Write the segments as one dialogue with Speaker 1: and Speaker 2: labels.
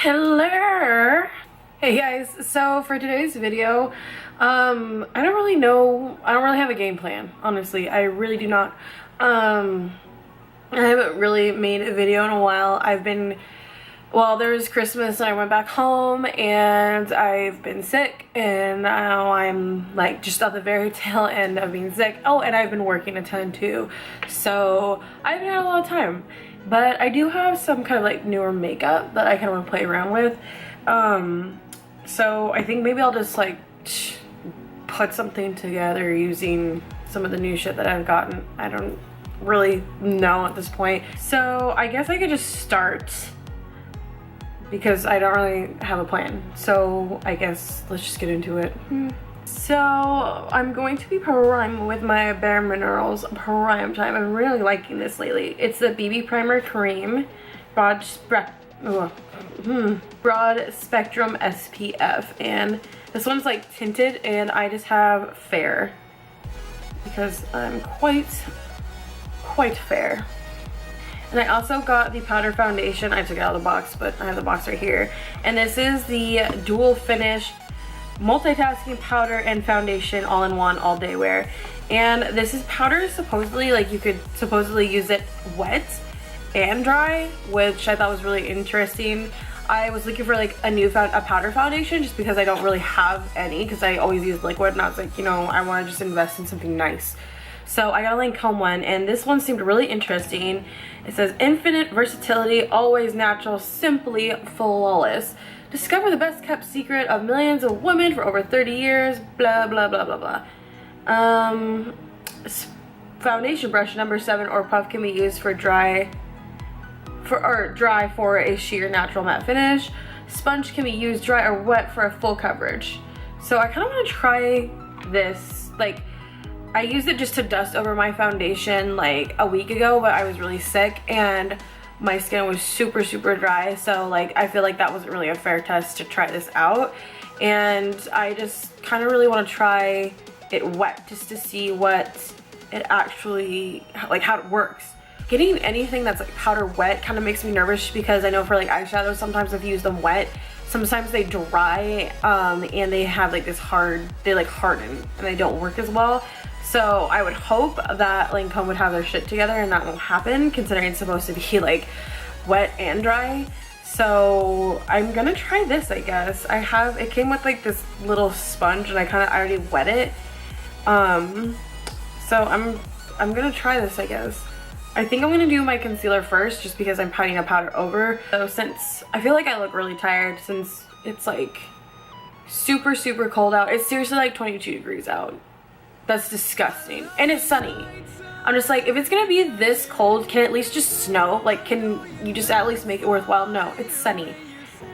Speaker 1: Hello. Hey guys, so for today's video, I don't really have a game plan, honestly. I really do not. I haven't really made a video in a while. There was Christmas and I went back home and I've been sick, and now I'm like just at the very tail end of being sick. Oh, and I've been working a ton too, so I haven't had a lot of time. But I do have some kind of like newer makeup that I kind of want to play around with. So I think maybe I'll just like put something together using some of the new shit that I've gotten. I don't really know at this point. So I guess I could just start because I don't really have a plan. So I guess let's just get into it. So I'm going to be priming with my Bare Minerals Prime Time. I'm really liking this lately. It's the BB Primer Cream Broad Spectrum SPF, and this one's like tinted, and I just have fair because I'm quite fair. And I also got the powder foundation. I took it out of the box, but I have the box right here, and this is the dual finish multitasking powder and foundation all-in-one all-day wear. And this is powder, supposedly like you could supposedly use it wet and dry, which I thought was really interesting. I was looking for like a powder foundation just because I don't really have any, because I always use liquid, and I was like, you know, I want to just invest in something nice. So I got a Lancome one, and this one seemed really interesting. It says infinite versatility, always natural, simply flawless. Discover the best kept secret of millions of women for over 30 years, blah, blah, blah, blah, blah. Foundation brush number 7 or puff can be used for dry for a sheer natural matte finish. Sponge can be used dry or wet for a full coverage. So I kind of want to try this. Like, I used it just to dust over my foundation like a week ago, but I was really sick and my skin was super dry, so like I feel like that wasn't really a fair test to try this out, and I just kind of really want to try it wet just to see what it actually, like how it works. Getting anything that's like powder wet kind of makes me nervous, because I know for like eyeshadows, sometimes if you use them wet, sometimes they dry and they have like this they like harden and they don't work as well. So I would hope that Lancome would have their shit together and that won't happen, considering it's supposed to be like wet and dry. So I'm gonna try this, I guess. It came with like this little sponge, and I already wet it. So I'm gonna try this, I guess. I think I'm gonna do my concealer first, just because I'm putting a powder over. So since I feel like I look really tired, since it's like super cold out. It's seriously like 22 degrees out. That's disgusting. And it's sunny. I'm just like, if it's gonna be this cold, can it at least just snow? Like, can you just at least make it worthwhile? No, it's sunny.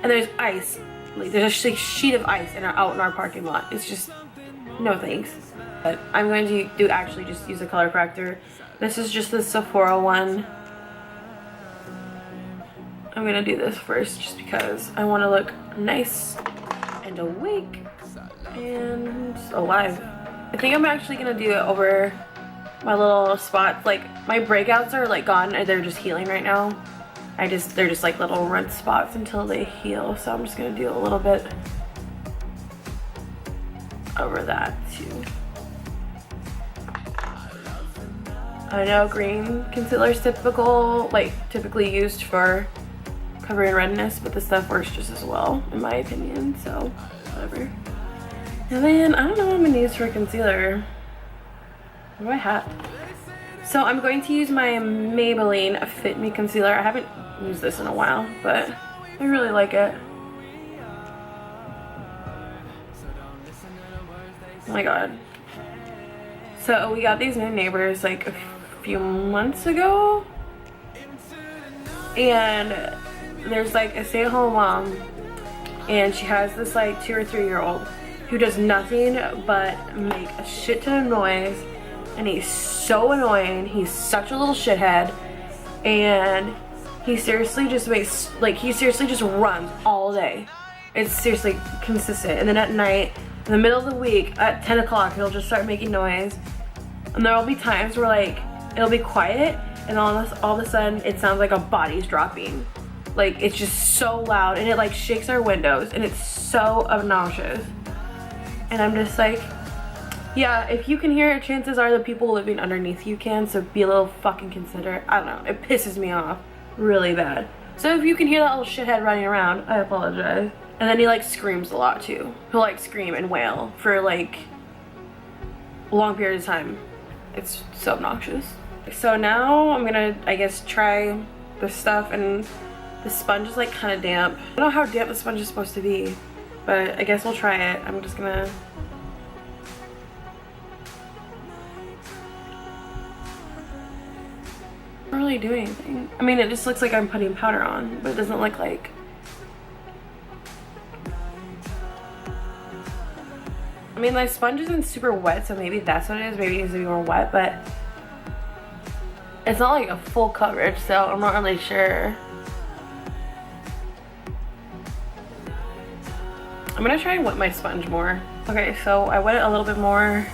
Speaker 1: And there's ice. Like, there's a sheet of ice out in our parking lot. It's just, no thanks. But I'm going to actually just use a color corrector. This is just the Sephora one. I'm gonna do this first just because I wanna look nice and awake and alive. I think I'm actually gonna do it over my little spots. Like, my breakouts are like gone, and they're just healing right now. They're just like little red spots until they heal. So I'm just gonna do a little bit over that too. I know green concealer is typically used for covering redness, but this stuff works just as well, in my opinion. So whatever. And then, I don't know what I'm going to use for concealer. What do I have? So I'm going to use my Maybelline Fit Me Concealer. I haven't used this in a while, but I really like it. Oh my god. So we got these new neighbors like a few months ago. And there's like a stay-at-home mom, and she has this like 2 or 3 year old who does nothing but make a shit ton of noise, and he's so annoying. He's such a little shithead, and he seriously just runs all day. It's seriously consistent. And then at night, in the middle of the week, at 10 o'clock, he'll just start making noise. And there'll be times where like it'll be quiet, and all of a sudden it sounds like a body's dropping. Like, it's just so loud, and it like shakes our windows, and it's so obnoxious. And I'm just like, yeah, if you can hear it, chances are the people living underneath you can, so be a little fucking considerate. I don't know, it pisses me off really bad. So if you can hear that little shithead running around, I apologize. And then he like screams a lot too. He'll like scream and wail for like a long period of time. It's so obnoxious. So now I'm gonna, I guess, try this stuff, and the sponge is like kind of damp. I don't know how damp the sponge is supposed to be, but I guess we'll try it. I'm just gonna not really do anything. I mean, it just looks like I'm putting powder on, but it doesn't look like. I mean, my sponge isn't super wet, so maybe that's what it is. Maybe it needs to be more wet, but it's not like a full coverage, so I'm not really sure. I'm gonna try and wet my sponge more. Okay, so I wet it a little bit more.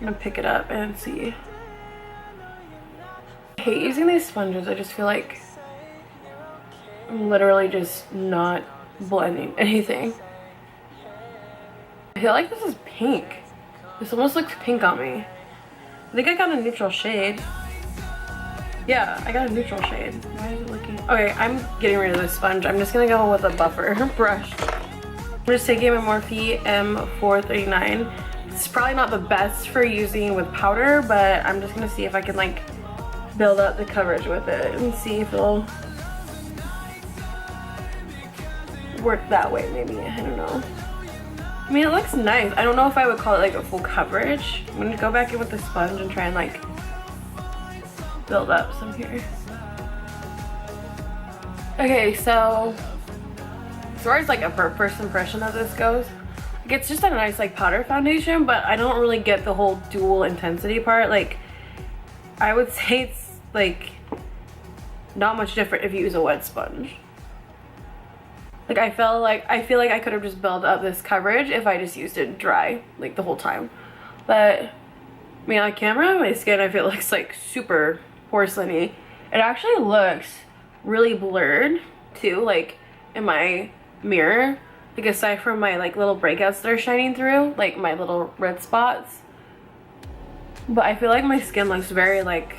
Speaker 1: I'm gonna pick it up and see. I hate using these sponges. I just feel like I'm literally just not blending anything. I feel like this is pink. This almost looks pink on me. I think I got a neutral shade. Yeah, I got a neutral shade. Why is it looking? Okay, I'm getting rid of this sponge. I'm just gonna go with a buffer brush. I'm just taking my Morphe M439. It's probably not the best for using with powder, but I'm just gonna see if I can like build up the coverage with it and see if it'll work that way maybe. I don't know. I mean, it looks nice. I don't know if I would call it like a full coverage. I'm gonna go back in with the sponge and try and like build up some here. Okay, so as far as like a first impression of this goes, like, it's just a nice like powder foundation, but I don't really get the whole dual intensity part. Like, I would say it's like not much different if you use a wet sponge. Like, I feel like I could have just built up this coverage if I just used it dry like the whole time. But I mean, on camera, my skin, I feel looks like super porcelainy. It actually looks really blurred too, like in my mirror. Like, aside from my like little breakouts that are shining through, like my little red spots. But I feel like my skin looks very like,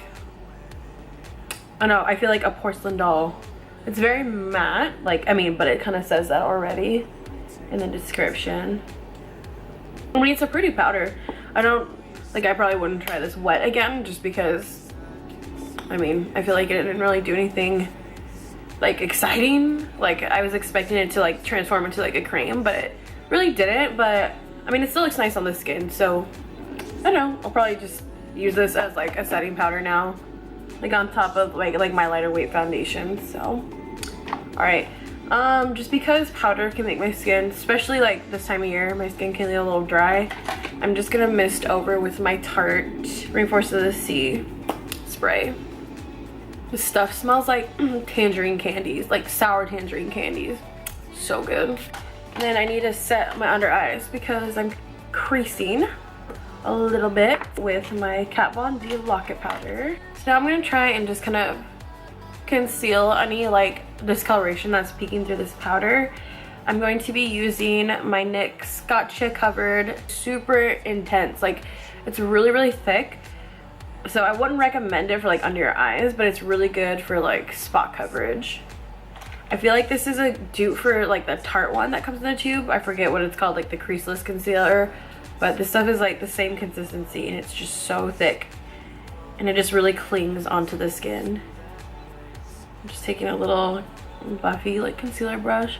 Speaker 1: I don't know, I feel like a porcelain doll. It's very matte, like, I mean, but it kind of says that already in the description. I mean, it's a pretty powder. I probably wouldn't try this wet again just because, I mean, I feel like it didn't really do anything like exciting. Like, I was expecting it to like transform into like a cream, but it really didn't. But I mean, it still looks nice on the skin, so I don't know, I'll probably just use this as like a setting powder now, like on top of like my lighter weight foundation. So all right, just because powder can make my skin, especially like this time of year, my skin can be a little dry, I'm just gonna mist over with my Tarte Reinforce of the Sea spray. This stuff smells like tangerine candies, like sour tangerine candies. So good. And then I need to set my under eyes because I'm creasing a little bit with my Katvond Lockit powder. So now I'm gonna try and just kind of conceal any like discoloration that's peeking through this powder. I'm going to be using my NYX Gotcha Covered Super Intense. Like, it's really thick, so I wouldn't recommend it for like under your eyes, but it's really good for like spot coverage. I feel like this is a dupe for like the Tarte one that comes in the tube. I forget what it's called, like the creaseless concealer, but this stuff is like the same consistency and it's just so thick and it just really clings onto the skin. I'm just taking a little buffy like concealer brush.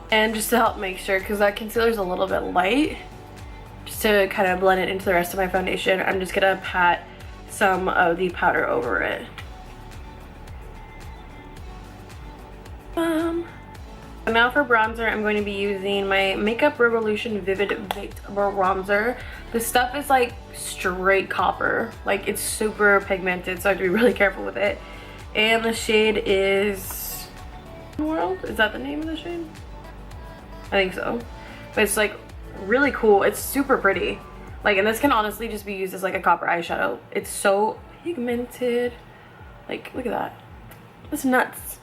Speaker 1: And just to help make sure, because that concealer is a little bit light, just to kind of blend it into the rest of my foundation, I'm just gonna pat some of the powder over it. And now for bronzer, I'm going to be using my Makeup Revolution Vivid Baked Bronzer. This stuff is like straight copper. Like, it's super pigmented, so I have to be really careful with it. And the shade is World? Is that the name of the shade? I think so. But it's like really cool. It's super pretty. Like, and this can honestly just be used as like a copper eyeshadow. It's so pigmented. Like, look at that. That's nuts.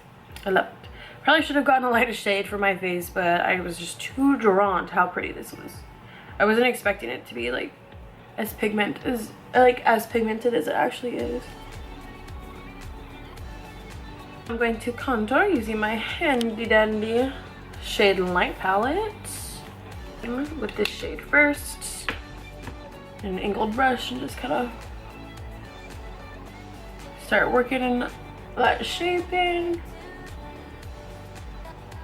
Speaker 1: I love it. Probably should have gotten a lighter shade for my face, but I was just too drawn to how pretty this was. I wasn't expecting it to be like as pigmented as it actually is. I'm going to contour using my handy dandy shade light palette with this shade first, and an angled brush, and just kind of start working in that shaping.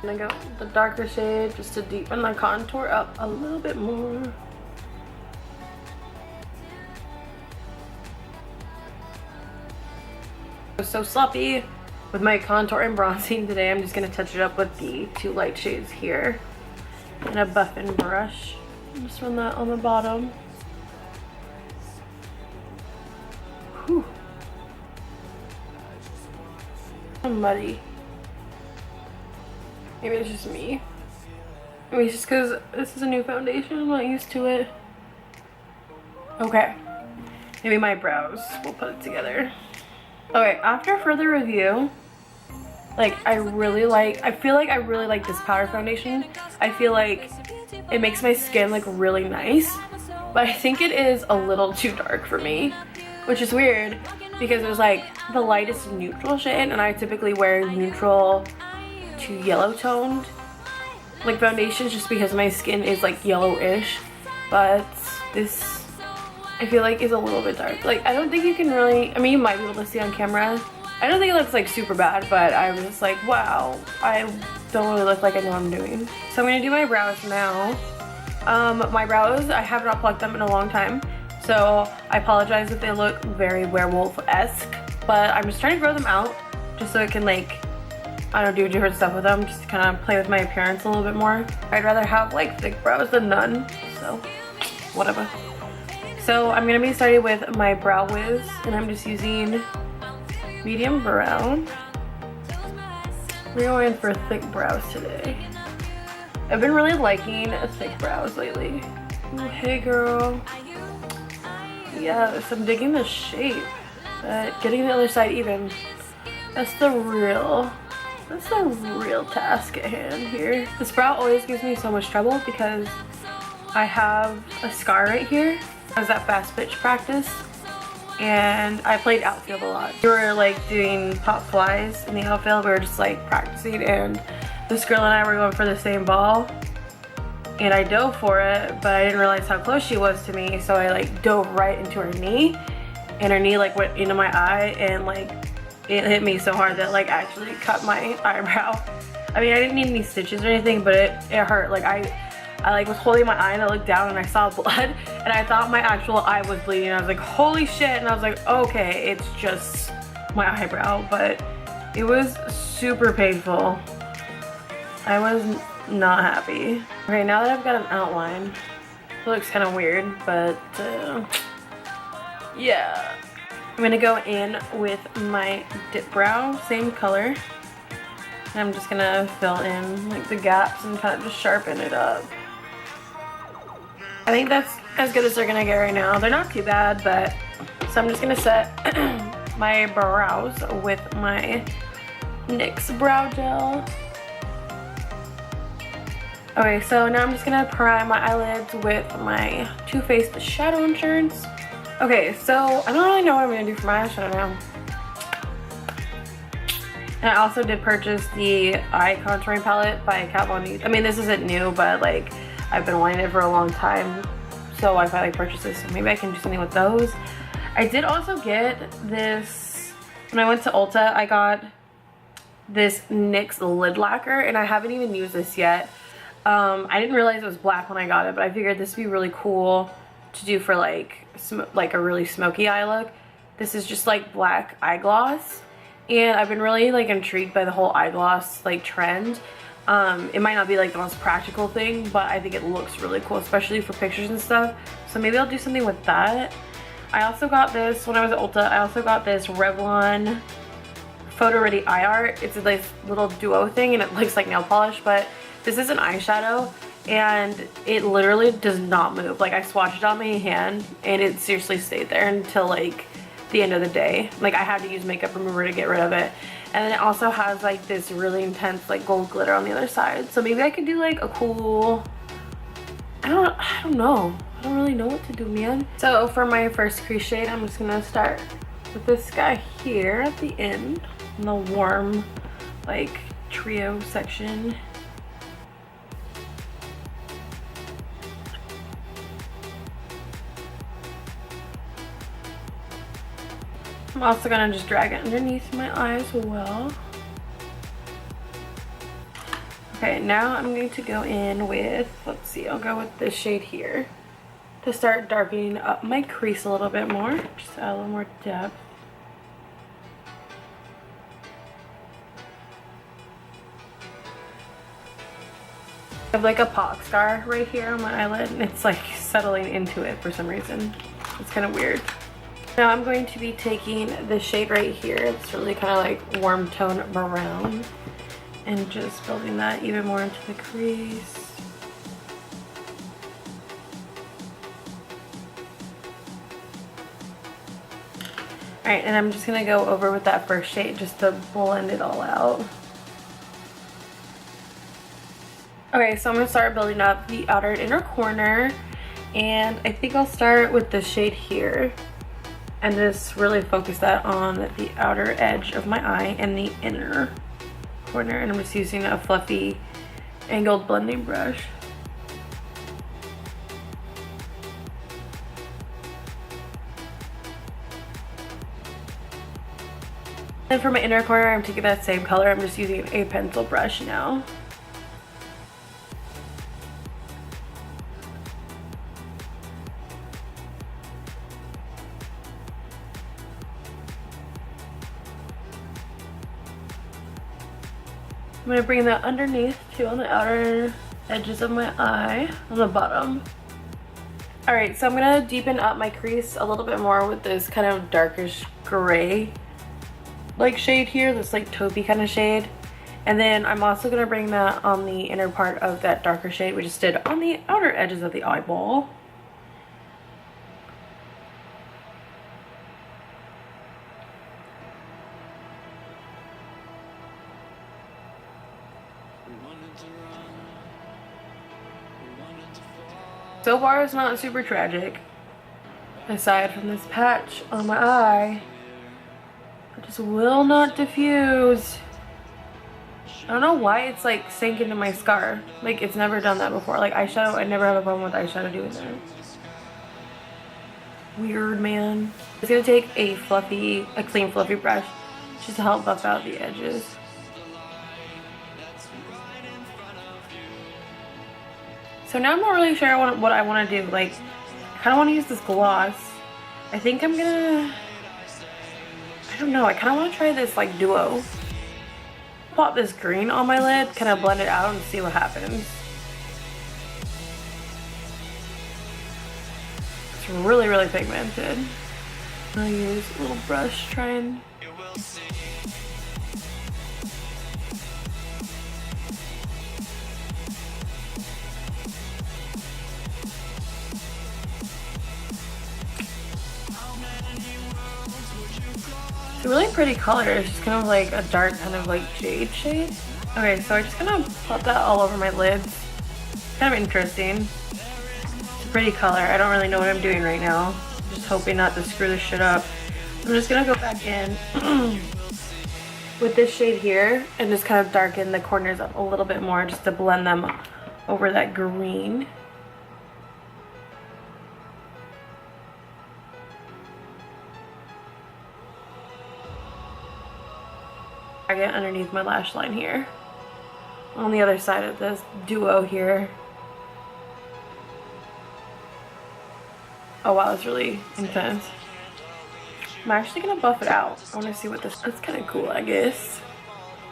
Speaker 1: I'm gonna go with the darker shade just to deepen the contour up a little bit more. I was so sloppy with my contour and bronzing today. I'm just gonna touch it up with the 2 light shades here and a buffing brush. Just run that on the bottom. Whew. I'm muddy. Maybe it's just me. Maybe it's just because this is a new foundation. I'm not used to it. Okay. Maybe my brows will put it together. Okay, after further review, like I feel like I really like this powder foundation. I feel like it makes my skin look really nice, but I think it is a little too dark for me, which is weird because it was like the lightest neutral shade, and I typically wear neutral to yellow toned like foundations just because my skin is like yellowish, but this I feel like is a little bit dark. Like I don't think you can really, I mean you might be able to see on camera. I don't think it looks like super bad, but I was just like, wow, I don't really look like I know what I'm doing. So I'm gonna do my brows now. My brows, I have not plucked them in a long time, so I apologize if they look very werewolf-esque, but I'm just trying to grow them out just so it can like, I don't do different stuff with them, just to kind of play with my appearance a little bit more. I'd rather have like thick brows than none, so whatever. So I'm gonna be starting with my Brow Wiz, and I'm just using medium brown. We're going for thick brows today. I've been really liking thick brows lately. Ooh, hey girl. Yes, I'm digging the shape, but getting the other side even, that's the real task at hand here. This brow always gives me so much trouble because I have a scar right here. I was at fast pitch practice and I played outfield a lot. We were like doing pop flies in the outfield. We were just like practicing, and this girl and I were going for the same ball, and I dove for it, but I didn't realize how close she was to me, so I like dove right into her knee, and her knee like went into my eye, and like it hit me so hard that like actually cut my eyebrow. I mean, I didn't need any stitches or anything, but it hurt. Like I like was holding my eye and I looked down and I saw blood, and I thought my actual eye was bleeding. I was like, holy shit, and I was like, okay, it's just my eyebrow, but it was super painful. I was not happy. Okay, now that I've got an outline, it looks kind of weird, but yeah. I'm gonna go in with my Dipbrow, same color, and I'm just gonna fill in like the gaps and kind of just sharpen it up. I think that's as good as they're gonna get right now. They're not too bad, but so I'm just gonna set my brows with my NYX Brow Gel. Okay, so now I'm just gonna prime my eyelids with my Too Faced Shadow Insurance. Okay, so I don't really know what I'm gonna do for my eyeshadow now. And I also did purchase the eye contouring palette by Katvond. I mean, this isn't new, but like I've been wanting it for a long time, so I finally purchased this. So maybe I can do something with those. I did also get this when I went to Ulta. I got this NYX Lid Lacquer, and I haven't even used this yet. I didn't realize it was black when I got it, but I figured this would be really cool to do for like a really smoky eye look. This is just like black eye gloss, and I've been really like intrigued by the whole eye gloss like trend. It might not be like the most practical thing, but I think it looks really cool, especially for pictures and stuff. So maybe I'll do something with that. I also got this when I was at Ulta. I also got this Revlon Photo Ready Eye Art. It's a like little duo thing, and it looks like nail polish, but this is an eyeshadow, and it literally does not move. Like I swatched it on my hand and it seriously stayed there until like the end of the day. Like I had to use makeup remover to get rid of it. And then it also has like this really intense like gold glitter on the other side. So maybe I could do like a cool, I don't know. I don't really know what to do, man. So for my first crease shade, I'm just gonna start with this guy here at the end in the warm like trio section. I'm also gonna just drag it underneath my eye as well. Okay, now I'm going to go in with, let's see, I'll go with this shade here to start darkening up my crease a little bit more, just add a little more depth. I have like a pock scar right here on my eyelid and it's like settling into it for some reason. It's kind of weird. Now I'm going to be taking the shade right here. It's really kind of like warm tone brown and just building that even more into the crease. Alright, and I'm just going to go over with that first shade just to blend it all out. Okay, so I'm going to start building up the outer and inner corner, and I think I'll start with the shade here and just really focus that on the outer edge of my eye and the inner corner, and I'm just using a fluffy angled blending brush. And for my inner corner, I'm taking that same color. I'm just using a pencil brush now. I'm going to bring that underneath too on the outer edges of my eye on the bottom. Alright, so I'm going to deepen up my crease a little bit more with this kind of darkish gray like shade here, this like taupey kind of shade. And then I'm also going to bring that on the inner part of that darker shade we just did on the outer edges of the eyeball. So far it's not super tragic, aside from this patch on my eye. It just will not diffuse. I don't know why it's like sank into my scar. Like it's never done that before. Like eyeshadow, I never have a problem with eyeshadow doing that. Weird, man. I'm just gonna take a clean fluffy brush just to help buff out the edges. So now I'm not really sure what I want to do. Like, I kind of want to use this gloss. I think I'm gonna, I don't know, I kind of want to try this like duo. Pop this green on my lid, kind of blend it out and see what happens. It's really, really pigmented. I'll use a little brush, try and it's a really pretty color. It's just kind of like a dark kind of like jade shade. Okay, so I'm just gonna pop that all over my lids. It's kind of interesting. It's a pretty color. I don't really know what I'm doing right now. I'm just hoping not to screw this shit up. I'm just gonna go back in with this shade here and just kind of darken the corners up a little bit more just to blend them over that green. I get underneath my lash line here on the other side of this duo here. Oh wow, that's really intense. I'm actually gonna buff it out. I want to see what this, that's kind of cool, I guess.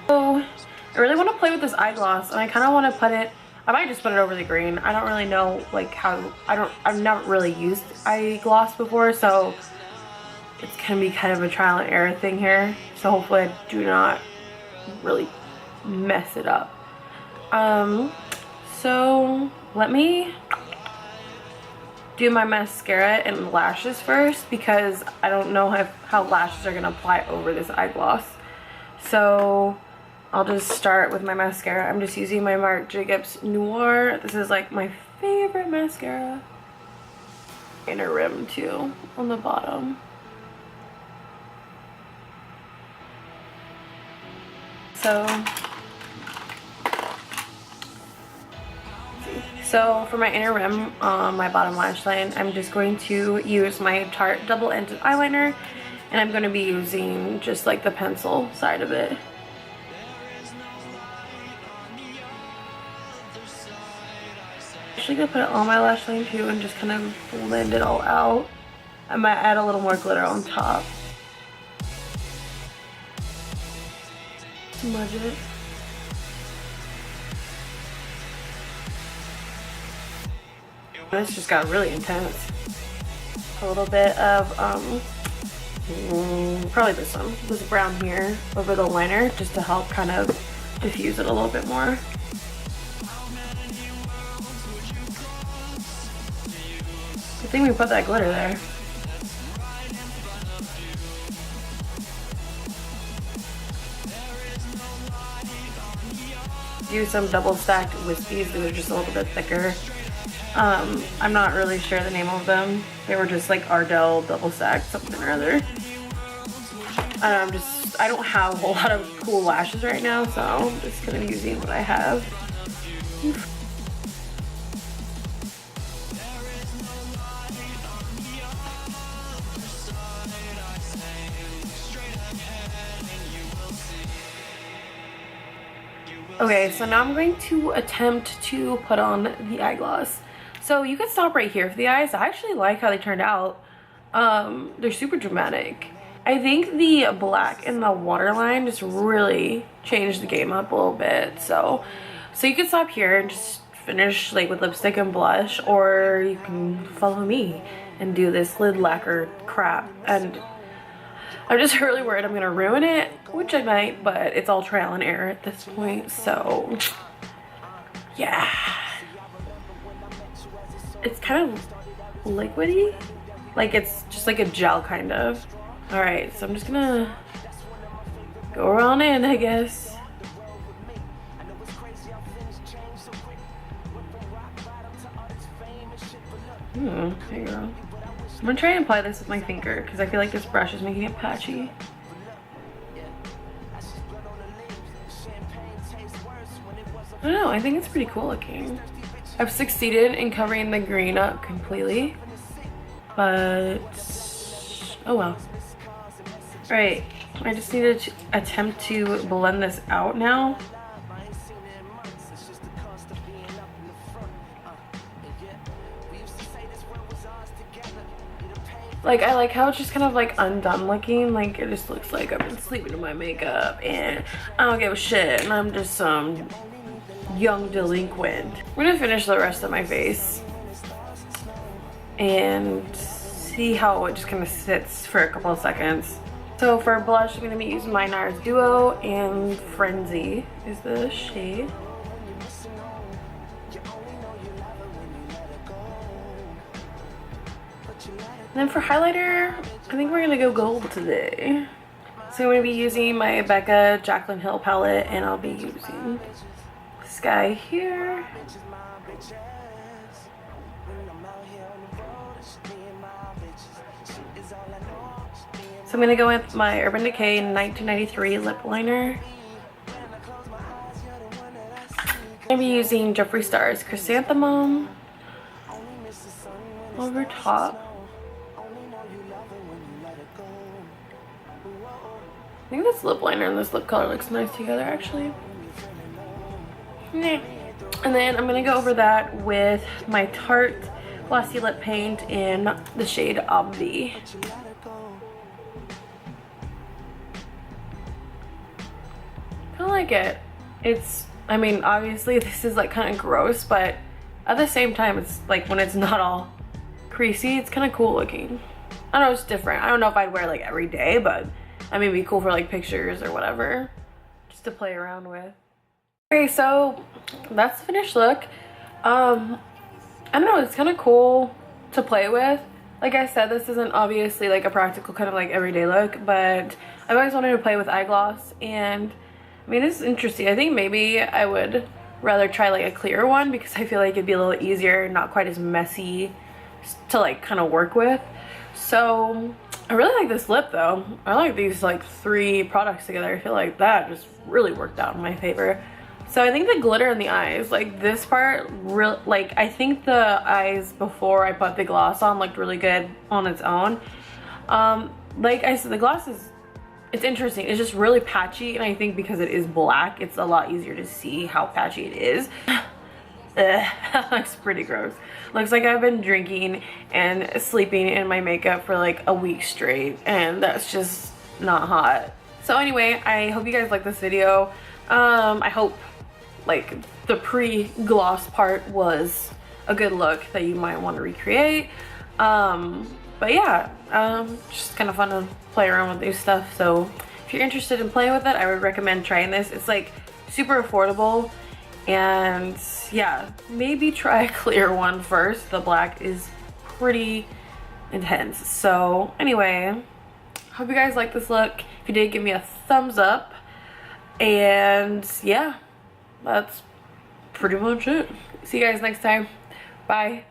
Speaker 1: So I really want to play with this eye gloss, and I kind of want to put it, I might just put it over the green. I don't really know like how, I've never really used eye gloss before, so it's gonna be kind of a trial and error thing here. So hopefully I do not really mess it up. So let me do my mascara and lashes first because I don't know how lashes are gonna apply over this eye gloss. So I'll just start with my mascara. I'm just using my Marc Jacobs Noir. This is like my favorite mascara. Inner rim too on the bottom. So for my inner rim on my bottom lash line, I'm just going to use my Tarte double-ended eyeliner, and I'm going to be using just like the pencil side of it. I'm actually going to put it on my lash line too and just kind of blend it all out. I might add a little more glitter on top. Smudge it. This just got really intense. A little bit of probably this brown here over the liner just to help kind of diffuse it a little bit more. Good thing we put that glitter there. Do some double stacked wispies. These are just a little bit thicker. I'm not really sure the name of them. They were just like Ardell double stacked something or other. I don't have a whole lot of cool lashes right now, so I'm just gonna be using what I have. Okay, so now I'm going to attempt to put on the eye gloss. So you can stop right here for the eyes. I actually like how they turned out. They're super dramatic. I think the black in the waterline just really changed the game up a little bit. So you can stop here and just finish like with lipstick and blush, or you can follow me and do this lid lacquer crap. And I'm just really worried I'm gonna ruin it, which I might, but it's all trial and error at this point, so yeah. It's kind of liquidy, like it's just like a gel kind of. All right, so I'm just gonna go around in, I guess. There you go. I'm gonna try and apply this with my finger because I feel like this brush is making it patchy. I don't know, I think it's pretty cool looking. I've succeeded in covering the green up completely, but oh well. Alright, I just need to attempt to blend this out now. Like, I like how it's just kind of like undone looking. Like, it just looks like I've been sleeping in my makeup and I don't give a shit and I'm just some young delinquent. We're gonna finish the rest of my face and see how it just kind of sits for a couple of seconds. So for blush, I'm gonna be using my Nars Duo, and Frenzy is the shade. And then for highlighter, I think we're gonna go gold today. So I'm gonna be using my Becca Jaclyn Hill palette, and I'll be using this guy here. So I'm gonna go with my Urban Decay 1993 lip liner. I'm gonna be using Jeffree Star's Chrysanthemum over top. I think this lip liner and this lip color looks nice together, actually. Yeah. And then I'm gonna go over that with my Tarte Glossy Lip Paint in the shade Obvi. I like it. It's, I mean, obviously this is like kind of gross, but at the same time, it's like when it's not all creasy, it's kind of cool looking. I don't know, it's different. I don't know if I'd wear it like every day, but I mean, it'd be cool for like pictures or whatever, just to play around with. Okay, so that's the finished look. I don't know, it's kind of cool to play with. Like I said, this isn't obviously like a practical kind of like everyday look, but I've always wanted to play with eye gloss, and I mean, this is interesting. I think maybe I would rather try like a clear one because I feel like it'd be a little easier, not quite as messy to like kind of work with. So I really like this lip though. I like these like 3 products together. I feel like that just really worked out in my favor. So I think the glitter in the eyes, like this part, like I think the eyes before I put the gloss on looked really good on its own. Like I said, the gloss is, it's interesting. It's just really patchy, and I think because it is black, it's a lot easier to see how patchy it is. That looks pretty gross. Looks like I've been drinking and sleeping in my makeup for like a week straight, and that's just not hot. So anyway, I hope you guys like this video. I hope like the pre-gloss part was a good look that you might want to recreate. But yeah, just kind of fun to play around with this stuff. So if you're interested in playing with it, I would recommend trying this. It's like super affordable, and yeah, maybe try a clear one first. The black is pretty intense. So anyway, hope you guys like this look. If you did, give me a thumbs up, and yeah, that's pretty much it. See you guys next time. Bye.